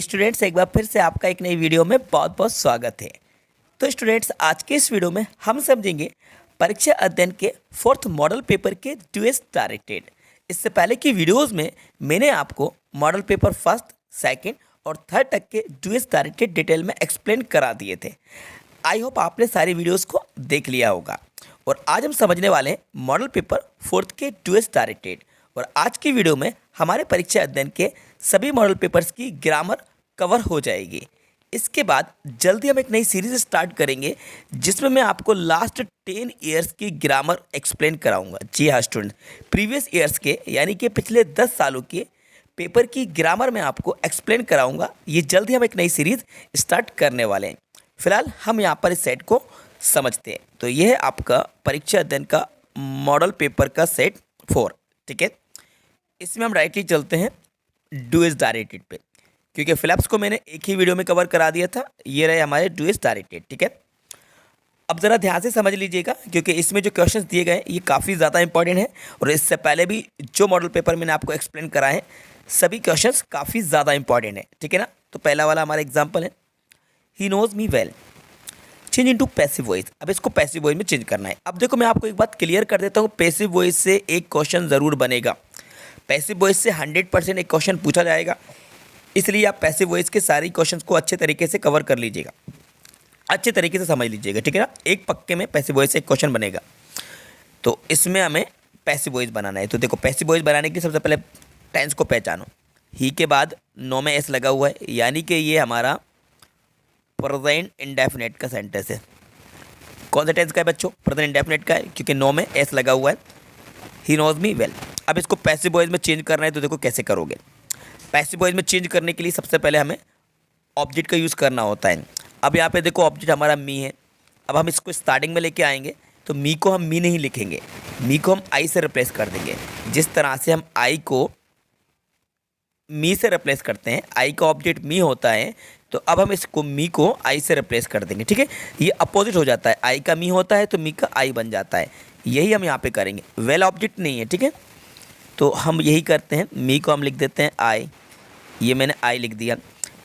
Students, एक बार फिर से आपका एक नई वीडियो में बहुत बहुत स्वागत है। तो स्टूडेंट्स, आज के इस वीडियो में हम समझेंगे परीक्षा अध्ययन के फोर्थ मॉडल पेपर के ड्यूएस डायरेक्टेड। इससे पहले की वीडियोस में मैंने आपको मॉडल पेपर फर्स्ट, सेकंड और थर्ड तक के ड्यूएस डायरेक्टेड डिटेल में एक्सप्लेन करा दिए थे। आई होप आपने सारी वीडियोस को देख लिया होगा। और आज हम समझने वाले हैं मॉडल पेपर फोर्थ के ड्यूएस डायरेक्टेड। और आज की वीडियो में हमारे परीक्षा अध्ययन के सभी मॉडल पेपर्स की ग्रामर कवर हो जाएगी। इसके बाद जल्दी हम एक नई सीरीज स्टार्ट करेंगे जिसमें मैं आपको लास्ट 10 ईयर्स की ग्रामर एक्सप्लेन कराऊंगा। जी हाँ स्टूडेंट, प्रीवियस ईयर्स के यानी कि पिछले 10 सालों के पेपर की ग्रामर मैं आपको एक्सप्लेन कराऊंगा। ये जल्दी हम एक नई सीरीज स्टार्ट करने वाले हैं। फिलहाल हम यहाँ पर इस सेट को समझते हैं। तो यह है आपका परीक्षा अध्ययन का मॉडल पेपर का सेट 4। ठीक है, इसमें हम राइटली चलते हैं ड्यूएस डायरेक्टेड पे, क्योंकि फिलहाप्स को मैंने एक ही वीडियो में कवर करा दिया था। ये रहे हमारे ड्यूएस डायरेक्टेड। ठीक है, अब ज़रा ध्यान से समझ लीजिएगा क्योंकि इसमें जो क्वेश्चंस दिए गए हैं ये काफ़ी ज़्यादा इंपॉर्टेंट है। और इससे पहले भी जो मॉडल पेपर मैंने आपको एक्सप्लेन कराए हैं सभी क्वेश्चंस काफ़ी ज़्यादा इंपॉर्टेंट है। ठीक है ना। तो पहला वाला हमारा एग्जाम्पल है, he knows me well, change into passive voice. अब इसको पैसिव वॉइस में चेंज करना है। अब देखो, मैं आपको एक बात क्लियर कर देता हूँ, पैसिव वॉइस से एक क्वेश्चन ज़रूर बनेगा। पैसिव वॉइस से 100% एक क्वेश्चन पूछा जाएगा, इसलिए आप पैसिव वॉइस के सारे क्वेश्चंस को अच्छे तरीके से कवर कर लीजिएगा, अच्छे तरीके से समझ लीजिएगा। ठीक है ना, एक पक्के में पैसिव वॉइस से एक क्वेश्चन बनेगा। तो इसमें हमें पैसिव वॉइस बनाना है। तो देखो, पैसिव वॉइस बनाने के लिए सबसे पहले टेंस को पहचानो। ही के बाद नो में एस लगा हुआ है, यानी कि ये हमारा प्रेजेंट इंडेफिनेट का सेंटेंस है। कौन सा टेंस का है बच्चों? प्रेजेंट इंडेफिनेट का है, क्योंकि नो में एस लगा हुआ है। He knows me well. अब इसको पैसिव वॉइस में चेंज करना है, तो देखो कैसे करोगे। पैसिव वॉइस में चेंज करने के लिए सबसे पहले हमें ऑब्जेक्ट का यूज़ करना होता है। अब यहाँ पे देखो, ऑब्जेक्ट हमारा मी है। अब हम इसको स्टार्टिंग में लेके आएंगे, तो मी को हम मी नहीं लिखेंगे, मी को हम आई से रिप्लेस कर देंगे। जिस तरह से हम आई को मी से रिप्लेस करते हैं, आई का ऑब्जेक्ट मी होता है, तो अब हम इसको मी को आई से रिप्लेस कर देंगे। ठीक है, ये अपोजिट हो जाता है, आई का मी होता है तो मी का आई बन जाता है। यही हम यहाँ पे करेंगे। वेल ऑब्जेक्ट नहीं है। ठीक है, तो हम यही करते हैं, मी को हम लिख देते हैं आई। ये मैंने आई लिख दिया।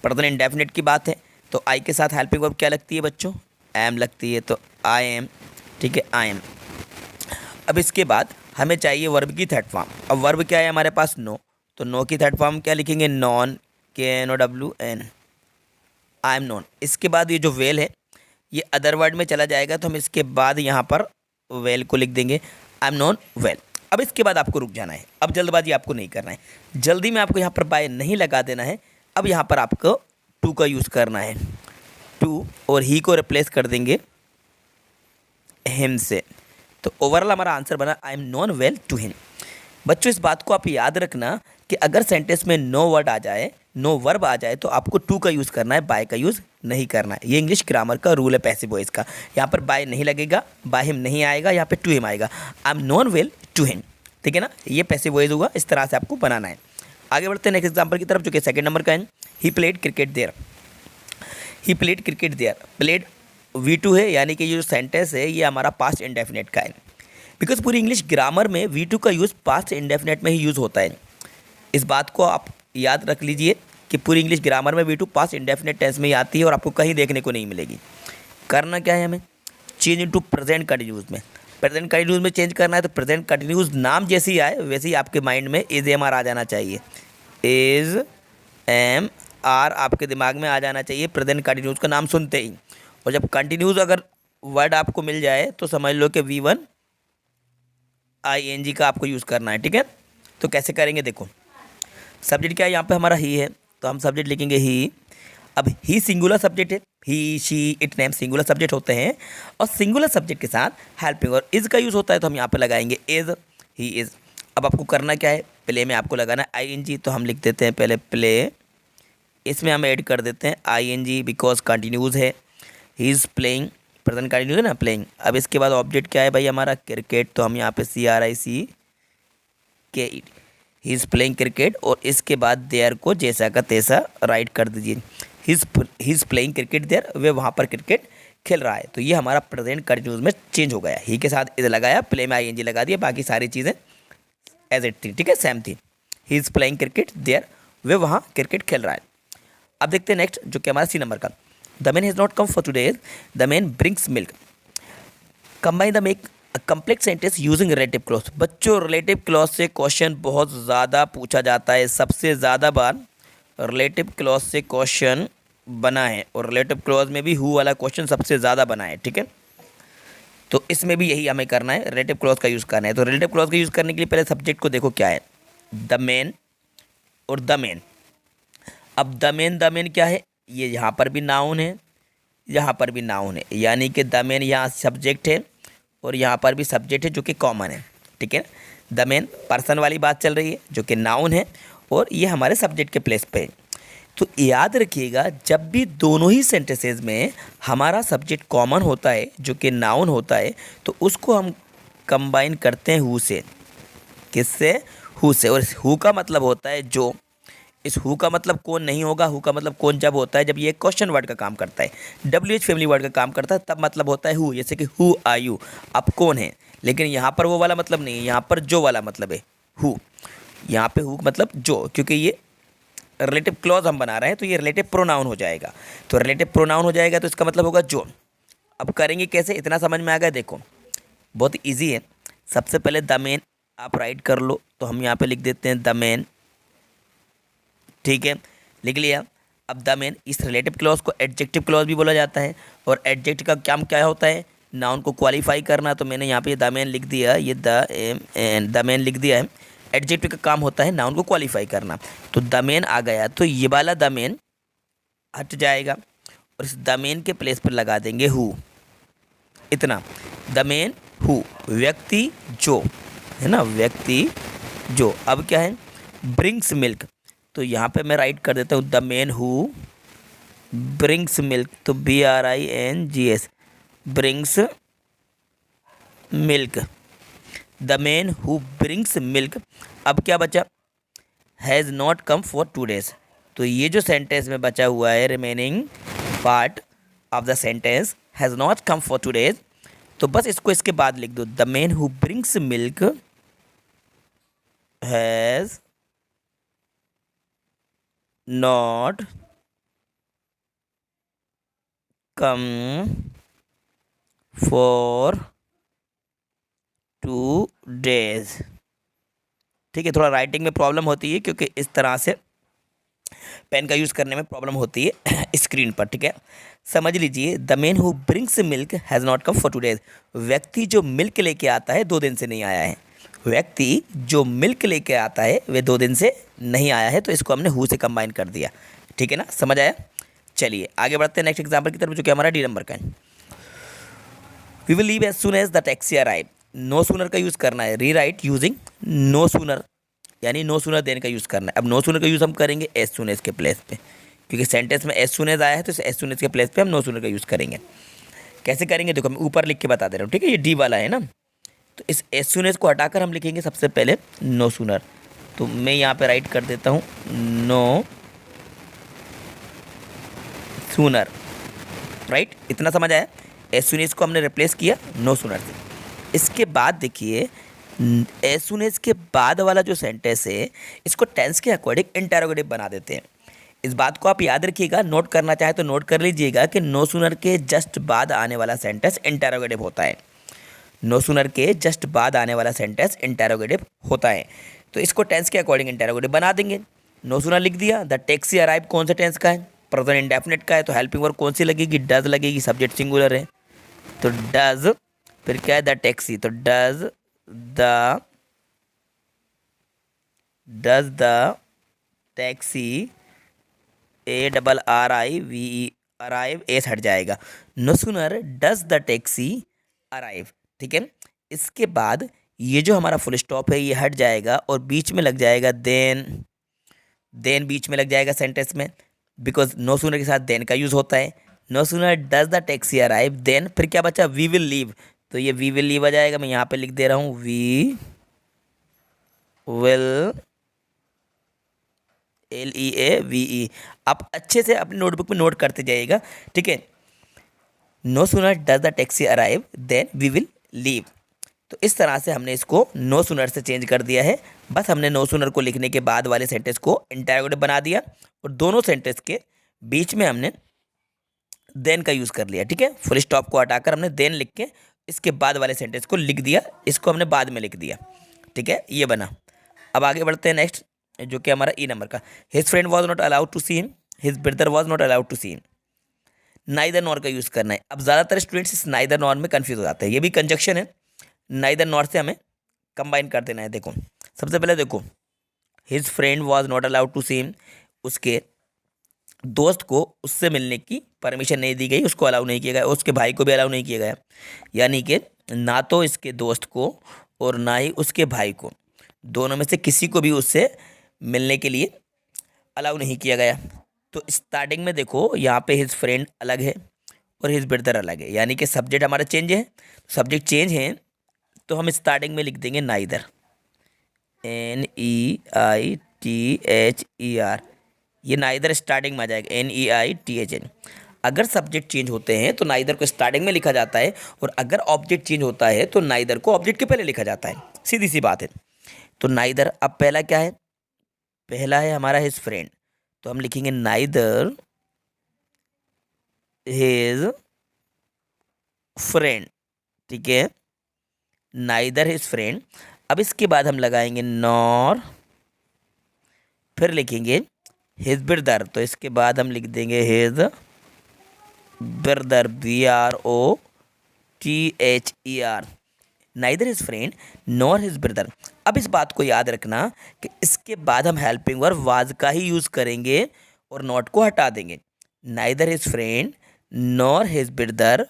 प्रेजेंट इंडेफिनिट की बात है, तो आई के साथ हेल्पिंग वर्ब क्या लगती है बच्चों? एम लगती है, तो आई एम। ठीक है, आई एम। अब इसके बाद हमें चाहिए वर्ब की थर्ड फॉर्म। अब वर्ब क्या है हमारे पास? नो। तो नो की थर्ड फॉर्म क्या लिखेंगे? Known, K N O W N, I am known. इसके बाद ये जो वेल है ये अदर वर्ड में चला जाएगा, तो हम इसके बाद यहाँ पर वेल को लिख देंगे, आई एम नॉन वेल। अब इसके बाद आपको रुक जाना है। अब जल्दबाजी आपको नहीं करना है, जल्दी में आपको यहाँ पर बाय नहीं लगा देना है। अब यहाँ पर आपको टू का यूज़ करना है, टू, और ही को रिप्लेस कर देंगे हिम से। तो ओवरऑल हमारा आंसर बना, I am known well to him. बच्चों, इस बात को आप याद रखना कि अगर सेंटेंस में नो वर्ड आ जाए, नो वर्ब आ जाए, तो आपको टू का यूज़ करना है, बाय का यूज़ नहीं करना है। ये इंग्लिश ग्रामर का रूल है पैसिव वॉइस का। यहाँ पर बाय नहीं लगेगा, बाय हिम नहीं आएगा, यहाँ पे टू हिम आएगा, I am known well to him. ठीक है ना, ये पैसिव वॉइस होगा। इस तरह से आपको बनाना है। आगे बढ़ते हैं नेक्स्ट एग्जाम्पल की तरफ, जो कि सेकंड नंबर का है। He played cricket there, he played cricket there. Played V2 है, यानी कि ये जो सेंटेंस है ये हमारा पास्ट इंडेफिनेट का है, बिकॉज पूरी इंग्लिश ग्रामर में V2 का यूज़ पास्ट इंडेफिनेट में ही यूज़ होता है। इस बात को आप याद रख लीजिए कि पूरी इंग्लिश ग्रामर में V2 पास्ट इंडेफिनेट टेंस में ही आती है और आपको कहीं देखने को नहीं मिलेगी। करना क्या है हमें? चेंज इनटू प्रेजेंट कंटिन्यूस में। प्रेजेंट कंटिन्यूस में चेंज करना है, तो प्रेजेंट कंटिन्यूस नाम जैसे ही आए वैसे ही आपके माइंड में इज एम आर आ जाना चाहिए। इज एम आर आपके दिमाग में आ जाना चाहिए प्रेजेंट कंटिन्यूस का नाम सुनते ही। और जब कंटिन्यूस अगर वर्ड आपको मिल जाए तो समझ लो कि V1 ING का आपको यूज़ करना है। ठीक है, तो कैसे करेंगे? देखो, सब्जेक्ट क्या है यहाँ पे हमारा? ही है, तो हम सब्जेक्ट लिखेंगे ही। अब ही सिंगुलर सब्जेक्ट है, he, she, it, name singular subject होते हैं, और सिंगुलर सब्जेक्ट के साथ हेल्पिंग और इज़ का यूज़ होता है, तो हम यहाँ पे लगाएंगे इज़, ही इज़। अब आपको करना क्या है? प्ले में आपको लगाना है ING, तो हम लिख देते हैं पहले प्ले, इसमें हम ऐड कर देते हैं ING बिकॉज कंटिन्यूज है। ही इज़ प्लेइंग, प्रेजेंट कंटिन्यूज है ना, प्लेइंग। अब इसके बाद ऑब्जेक्ट क्या है भाई हमारा? क्रिकेट, तो हम यहाँ पे CRICKET, he is playing cricket, और इसके बाद देयर को जैसा का तैसा राइट कर दीजिए। He is playing cricket there, वे वहाँ पर क्रिकेट खेल रहा है। तो ये हमारा प्रेजेंट कंटिन्यूस में चेंज हो गया। ही के साथ इधर लगाया, प्ले में ING लगा दिया, बाकी सारी चीज़ें एज इट थी। ठीक है, सेम थी। He is playing cricket there, वे वहाँ क्रिकेट खेल रहा है। अब देखते हैं नेक्स्ट जो कि हमारा सी नंबर का, the man has not come for today, the man brings milk. Combine the make a complex sentence using relative clause. बच्चों रिलेटिव क्लॉज से क्वेश्चन बहुत ज़्यादा पूछा जाता है, सबसे ज़्यादा बार रिलेटिव क्लॉज से क्वेश्चन बना है, और रिलेटिव क्लॉज में भी हु वाला क्वेश्चन सबसे ज़्यादा बना है, ठीक है। तो इसमें भी यही हमें करना है, रिलेटिव क्लॉज का यूज़ करना है। तो रिलेटिव क्लॉज का यूज़ करने के लिए पहले सब्जेक्ट को देखो क्या है, द मैन और द मैन। अब द मैन क्या है, ये यहाँ पर भी नाउन है, यहाँ पर भी नाउन है, यानी कि द मैन यहाँ सब्जेक्ट है और यहाँ पर भी सब्जेक्ट है जो कि कॉमन है, ठीक है। द मैन पर्सन वाली बात चल रही है जो कि नाउन है, और ये हमारे सब्जेक्ट के प्लेस पे है। तो याद रखिएगा, जब भी दोनों ही सेंटेंसेस में हमारा सब्जेक्ट कॉमन होता है जो कि नाउन होता है, तो उसको हम कंबाइन करते हैं हु से। किससे? हु से। और हु का मतलब होता है जो। इस हु का मतलब कौन नहीं होगा, हु का मतलब कौन जब होता है जब ये क्वेश्चन वर्ड का काम करता है, WH फैमिली वर्ड का काम करता है, तब मतलब होता है हु। जैसे कि हु आर यू, आप कौन है। लेकिन यहाँ पर वो वाला मतलब नहीं है, यहाँ पर जो वाला मतलब है हु। यहाँ पे हु मतलब जो, क्योंकि ये रिलेटिव क्लॉज हम बना रहे हैं, तो ये रिलेटिव प्रोनाउन हो जाएगा। तो रिलेटिव प्रोनाउन हो जाएगा तो इसका मतलब होगा जो। अब करेंगे कैसे, इतना समझ में आ गया। देखो बहुत ईजी है। सबसे पहले द मैन आप राइट कर लो, तो हम यहाँ पे लिख देते हैं द मैन, ठीक है, लिख लिया। अब द मैन, इस रिलेटिव क्लॉज को एडजेक्टिव क्लॉज भी बोला जाता है, और एडजेक्टिव का काम क्या होता है, नाउन को क्वालिफाई करना। तो मैंने यहाँ पे द मैन लिख दिया, ये द मैन लिख दिया है। एडजेक्टिव का काम होता है नाउन को क्वालिफाई करना। तो द मैन आ गया, तो ये वाला द मैन हट जाएगा, और इस द मैन के प्लेस पर लगा देंगे हु। इतना, द मैन हु, व्यक्ति जो, है ना, व्यक्ति जो। अब क्या है, ब्रिंग्स मिल्क, तो यहाँ पे मैं राइट कर देता हूँ the man who brings milk, तो BRINGS, brings milk, the man who brings milk. अब क्या बचा, has not come for 2 days। तो ये जो सेंटेंस में बचा हुआ है, remaining part of the sentence, has not come for 2 days, तो बस इसको इसके बाद लिख दो, the man who brings milk has not come for 2 days। ठीक है, थोड़ा राइटिंग में प्रॉब्लम होती है क्योंकि इस तरह से पेन का यूज़ करने में प्रॉब्लम होती है स्क्रीन पर, ठीक है। समझ लीजिए, the man who brings milk has not come for 2 days। व्यक्ति जो मिल्क लेके आता है 2 दिन से नहीं आया है। व्यक्ति जो मिल्क लेके आता है वे 2 दिन से नहीं आया है, तो इसको हमने हु से कंबाइन कर दिया, ठीक है ना, समझ आया। चलिए आगे बढ़ते हैं नेक्स्ट एग्जाम्पल की तरफ, जो कि हमारा डी नंबर का है। We will leave as soon as the taxi arrive. No sooner का यूज़ करना है, rewrite using no sooner, यानी नो सूनर देन का यूज़ करना है। अब नो सूनर का यूज़ हम करेंगे एज सुन एज के प्लेस पे, क्योंकि सेंटेंस में एज सुन एज आया है, तो एज सुन एज के प्लेस पे हम नो सूनर का यूज़ करेंगे। कैसे करेंगे, देखो मैं ऊपर लिख के बता दे रहा हूँ, ठीक है, ये डी वाला है ना। तो इस एज सुन एज को हटाकर हम लिखेंगे सबसे पहले नो सूनर। तो मैं यहाँ पे राइट कर देता हूँ नो सूनर, राइट, इतना समझ आया। एज सुन एज को हमने रिप्लेस किया नो सूनर से। इसके बाद देखिए, एज सुन एज के बाद वाला जो सेंटेंस है, इसको टेंस के अकॉर्डिंग इंटरोगेटिव बना देते हैं। इस बात को आप याद रखिएगा, नोट करना चाहे तो नोट कर लीजिएगा कि नो सूनर के जस्ट बाद आने वाला सेंटेंस इंटरोगेटिव होता है। नो सूनर के जस्ट बाद आने वाला सेंटेंस इंटरोगेटिव होता है, तो इसको टेंस के अकॉर्डिंग इंटरोगेटिव बना देंगे। नो सूनर लिख दिया। द टैक्सी अराइव कौन से टेंस का है, प्रेजेंट इंडेफिनिट का है, तो हेल्पिंग वर्ब कौन सी लगेगी, डज लगेगी, सब्जेक्ट सिंगुलर है, तो डज। फिर क्या है, द टैक्सी, तो does the taxi, ARRIVE, arrive S हट जाएगा। No sooner does the taxi arrive, ठीक है। इसके बाद ये जो हमारा फुल स्टॉप है ये हट जाएगा, और बीच में लग जाएगा देन बीच में लग जाएगा सेंटेंस में, बिकॉज नो सूनर के साथ देन का यूज़ होता है। No sooner does the taxi arrive, then फिर क्या बचा, वी विल लीव, तो ये वी विल लीव आ जाएगा। मैं यहाँ पे लिख दे रहा हूँ वी विल, LEAVE। आप अच्छे से अपनी नोटबुक में नोट करते जाइएगा, ठीक है। No sooner does the taxi arrive, then we will leave. तो इस तरह से हमने इसको नो सूनर से चेंज कर दिया है। बस हमने नो सूनर को लिखने के बाद वाले सेंटेंस को इंटरोगेटिव बना दिया, और दोनों सेंटेंस के बीच में हमने देन का यूज़ कर लिया, ठीक है। फुल स्टॉप को हटाकर हमने देन लिख के इसके बाद वाले सेंटेंस को लिख दिया, इसको हमने बाद में लिख दिया, ठीक है, ये बना। अब आगे बढ़ते हैं नेक्स्ट, जो कि हमारा ई नंबर का। His friend was not allowed to see him, his brother was not allowed to see him. Neither nor का यूज़ करना है। अब ज़्यादातर स्टूडेंट्स इस नाइदर नॉर में कन्फ्यूज हो जाते हैं, ये भी कंजक्शन है, नाइदर नॉर से हमें कंबाइन कर देना है। देखो सबसे पहले देखो, his friend was not allowed to see him, उसके दोस्त को उससे मिलने की परमिशन नहीं दी गई, उसको अलाउ नहीं किया गया, उसके भाई को भी अलाउ नहीं किया गया। यानी कि ना तो इसके दोस्त को और ना ही उसके भाई को, दोनों में से किसी को भी उससे मिलने के लिए अलाउ नहीं किया गया। तो स्टार्टिंग में देखो यहाँ पे हिज फ्रेंड अलग है और हिज ब्रदर अलग है, यानी कि सब्जेक्ट हमारा चेंज है। सब्जेक्ट चेंज है तो हम स्टार्टिंग में लिख देंगे नाइदर, NEITHER। ये नाइदर स्टार्टिंग में आ जाएगा, NEITHN। अगर सब्जेक्ट चेंज होते हैं तो नाइदर को स्टार्टिंग में लिखा जाता है, और अगर ऑब्जेक्ट चेंज होता है तो नाइदर को ऑब्जेक्ट के पहले लिखा जाता है, सीधी सी बात है। तो नाइदर, अब पहला क्या है, पहला है हमारा हिज फ्रेंड, तो हम लिखेंगे नाइदर हिज फ्रेंड, ठीक है, नाइदर हिज फ्रेंड। अब इसके बाद हम लगाएंगे नॉर, फिर लिखेंगे हिज ब्रदर, तो इसके बाद हम लिख देंगे his brother, BROTHER। Neither his friend nor his brother. अब इस बात को याद रखना कि इसके बाद हम हेल्पिंग वर्ब वाज का ही यूज़ करेंगे और नॉट को हटा देंगे। Neither his friend nor his brother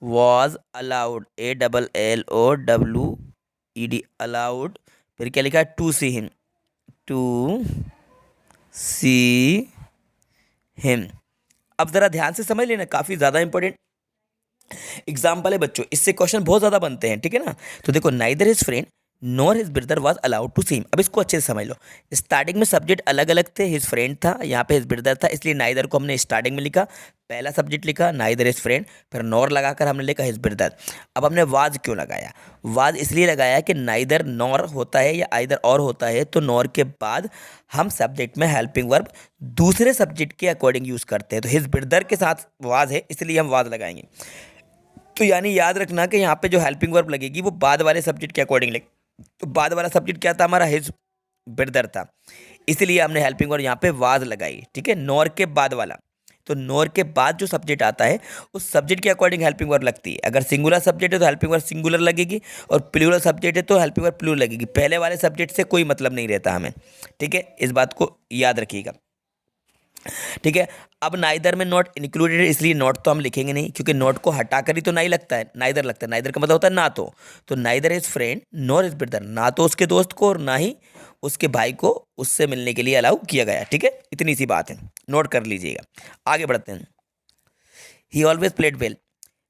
was allowed, ALLOWED, allowed. फिर क्या लिखा है, टू सी हिम। अब ज़रा ध्यान से समझ लेना, काफ़ी ज़्यादा इंपॉर्टेंट एग्जाम्पल है बच्चों, इससे क्वेश्चन बहुत ज़्यादा बनते हैं, ठीक है ना। तो देखो neither his friend nor his brother was allowed to see him. अब इसको अच्छे से समझ लो, स्टार्टिंग में सब्जेक्ट अलग अलग थे, हिज फ्रेंड था, यहाँ पे हिज ब्रदर था, इसलिए नाइदर को हमने स्टार्टिंग में लिखा, पहला सब्जेक्ट लिखा नाइदर हिज फ्रेंड, फिर नॉर लगाकर हमने लिखा हिज ब्रदर। अब हमने वाज क्यों लगाया, वाज इसलिए लगाया कि नाइदर नॉर होता है या आइदर और होता है, तो नॉर के बाद हम सब्जेक्ट में हेल्पिंग वर्ब दूसरे सब्जेक्ट के अकॉर्डिंग यूज़ करते हैं। तो हिज ब्रदर के साथ वाज है, इसलिए हम वाज लगाएंगे। तो यानी याद रखना कि यहाँ पे जो हेल्पिंग वर्ब लगेगी वो बाद वाले सब्जेक्ट के अकॉर्डिंग लगे। तो बाद वाला सब्जेक्ट क्या था हमारा, हिज ब्रदर था, इसलिए हमने हेल्पिंग वर्ब यहाँ पे वाज लगाई, ठीक है, नॉर के बाद वाला। तो नॉर के बाद जो सब्जेक्ट आता है उस सब्जेक्ट के अकॉर्डिंग हेल्पिंग वर्ब लगती है। अगर सिंगुलर सब्जेक्ट है तो हेल्पिंग वर्ब सिंगुलर लगेगी, और प्लूरल सब्जेक्ट है तो हेल्पिंग वर्ब प्लूरल लगेगी। पहले वाले सब्जेक्ट से कोई मतलब नहीं रहता हमें, ठीक है, इस बात को याद रखिएगा, ठीक है। अब नाइदर में नॉट इंक्लूडेड है, इसलिए नॉट तो हम लिखेंगे नहीं, क्योंकि नॉट को हटाकर ही तो नहीं लगता है, नाइदर लगता है। नाइदर का मतलब होता है ना तो neither his friend nor his brother, ना तो उसके दोस्त को और ना ही उसके भाई को उससे मिलने के लिए अलाउ किया गया, ठीक है, इतनी सी बात है, नोट कर लीजिएगा। आगे बढ़ते हैं, ही always played well.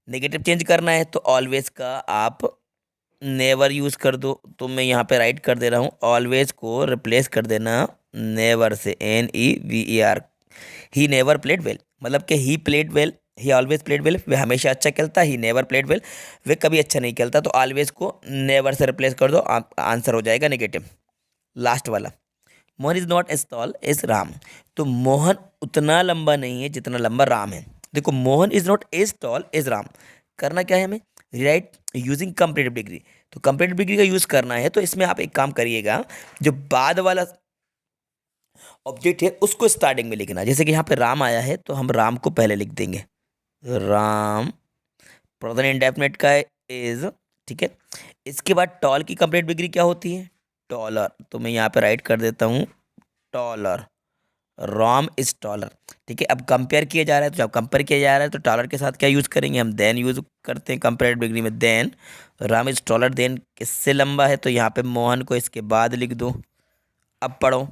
Negative change करना है तो ऑलवेज का आप नेवर यूज़ कर दो, तो मैं यहाँ पे राइट कर दे रहा हूँ, ऑलवेज को रिप्लेस कर देना never say, NEVER। He never played well, मतलब कि he played well, he always played well, वह हमेशा अच्छा खेलता, ही नेवर प्लेड वेल, वह कभी अच्छा नहीं खेलता। तो ऑलवेज को नेवर से रिप्लेस कर दो, आंसर हो जाएगा नेगेटिव। लास्ट वाला, Mohan is not as tall as Ram. तो मोहन उतना लंबा नहीं है जितना लंबा राम है। देखो Mohan is not as tall as Ram, करना क्या है हमें, राइट यूजिंग कंपेरेटिव डिग्री। तो कंपेरेटिव डिग्री का यूज़ करना है, तो इसमें आप एक काम करिएगा, जो बाद वाला ऑब्जेक्ट है उसको स्टार्टिंग में लिखना। जैसे कि यहाँ पे राम आया है तो हम राम को पहले लिख देंगे, राम प्रेजेंट इंडेफिनिट का इज, ठीक है। इसके बाद टॉल की कंप्लीट डिग्री क्या होती है, टॉलर, तो मैं यहाँ पे राइट कर देता हूँ टॉलर, राम इज टॉलर, ठीक है। अब कंपेयर किया जा रहा है, तो जब कंपेयर किया जा रहा है तो टॉलर के साथ क्या यूज़ करेंगे हम, देन यूज़ करते हैं कंपेरेटिव डिग्री में, then Ram is taller, then किससे लंबा है, तो यहाँ पे मोहन को इसके बाद लिख दो। अब पढ़ो,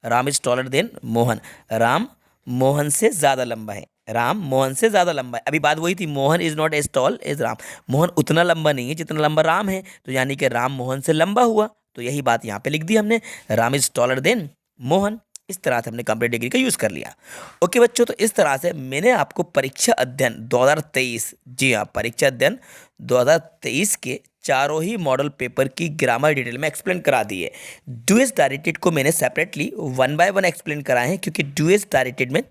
Ram is taller then Mohan, Ram Mohan से ज़्यादा लंबा है, राम मोहन से ज़्यादा लंबा है। अभी बात वही थी, Mohan is not as tall as Ram, Mohan उतना लंबा नहीं है जितना लंबा राम है, तो यानी कि राम मोहन से लंबा हुआ, तो यही बात यहाँ पे लिख दी हमने, Ram is taller then Mohan. इस तरह से हमने कंप्लीट डिग्री का यूज़ कर लिया। ओके बच्चों, तो इस तरह से मैंने आपको परीक्षा अध्ययन 2023, जी हाँ परीक्षा अध्ययन 2023 के चारों ही मॉडल पेपर की ग्रामर डिटेल में एक्सप्लेन करा दी है। ड्यूएस डायरेक्टेड को मैंने सेपरेटली 1 बाय 1 एक्सप्लेन कराए हैं, क्योंकि ड्यूएस डायरेक्टेड में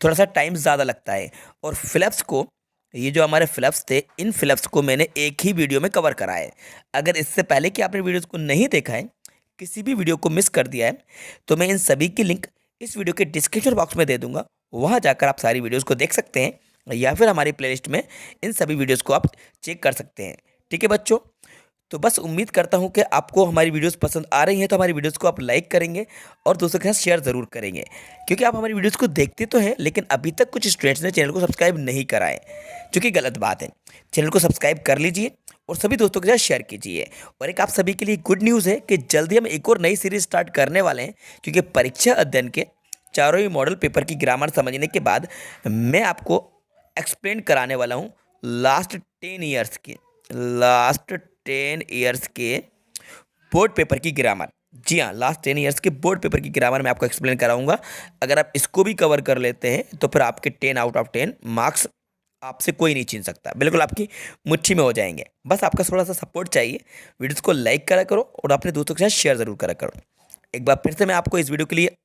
थोड़ा सा टाइम ज़्यादा लगता है। और फिलप्स को, ये जो हमारे फिलप्स थे, इन फिलप्स को मैंने एक ही वीडियो में कवर करा है। अगर इससे पहले कि आपने वीडियोज़ को नहीं देखा है, किसी भी वीडियो को मिस कर दिया है, तो मैं इन सभी की लिंक इस वीडियो के डिस्क्रिप्शन बॉक्स में दे दूंगा। वहाँ जाकर आप सारी वीडियोज़ को देख सकते हैं, या फिर हमारी प्लेलिस्ट में इन सभी वीडियोज़ को आप चेक कर सकते हैं। ठीक है बच्चों, तो बस उम्मीद करता हूँ कि आपको हमारी वीडियोस पसंद आ रही हैं, तो हमारी वीडियोस को आप लाइक करेंगे और दोस्तों के साथ शेयर ज़रूर करेंगे, क्योंकि आप हमारी वीडियोस को देखते तो हैं, लेकिन अभी तक कुछ स्टूडेंट्स ने चैनल को सब्सक्राइब नहीं करा है, जो कि गलत बात है। चैनल को सब्सक्राइब कर लीजिए और सभी दोस्तों के साथ शेयर कीजिए। और एक आप सभी के लिए गुड न्यूज़ है कि जल्दी हम एक और नई सीरीज स्टार्ट करने वाले हैं, क्योंकि परीक्षा अध्ययन के चारों ही मॉडल पेपर की ग्रामर समझने के बाद मैं आपको एक्सप्लेन कराने वाला हूँ लास्ट 10 ईयर्स के बोर्ड पेपर की ग्रामर। जी हाँ, लास्ट 10 ईयर्स के बोर्ड पेपर की ग्रामर मैं आपको एक्सप्लेन कराऊंगा। अगर आप इसको भी कवर कर लेते हैं तो फिर आपके 10 आउट ऑफ 10 मार्क्स आपसे कोई नहीं छीन सकता, बिल्कुल आपकी मुट्ठी में हो जाएंगे। बस आपका थोड़ा सा सपोर्ट चाहिए। वीडियोस को लाइक करा करो और अपने दोस्तों के साथ शेयर ज़रूर करा करो। एक बार फिर से मैं आपको इस वीडियो के लिए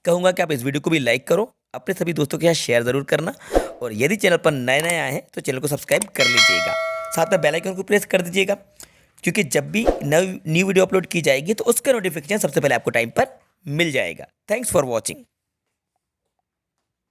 कहूँगा कि आप इस वीडियो को भी लाइक करो, अपने सभी दोस्तों के साथ शेयर ज़रूर करना, और यदि चैनल पर नए नए आए हैं तो चैनल को सब्सक्राइब कर लीजिएगा, साथ में बेल आइकन को प्रेस कर दीजिएगा, क्योंकि जब भी न्यू वीडियो अपलोड की जाएगी तो उसका नोटिफिकेशन सबसे पहले आपको टाइम पर मिल जाएगा। Thanks for watching.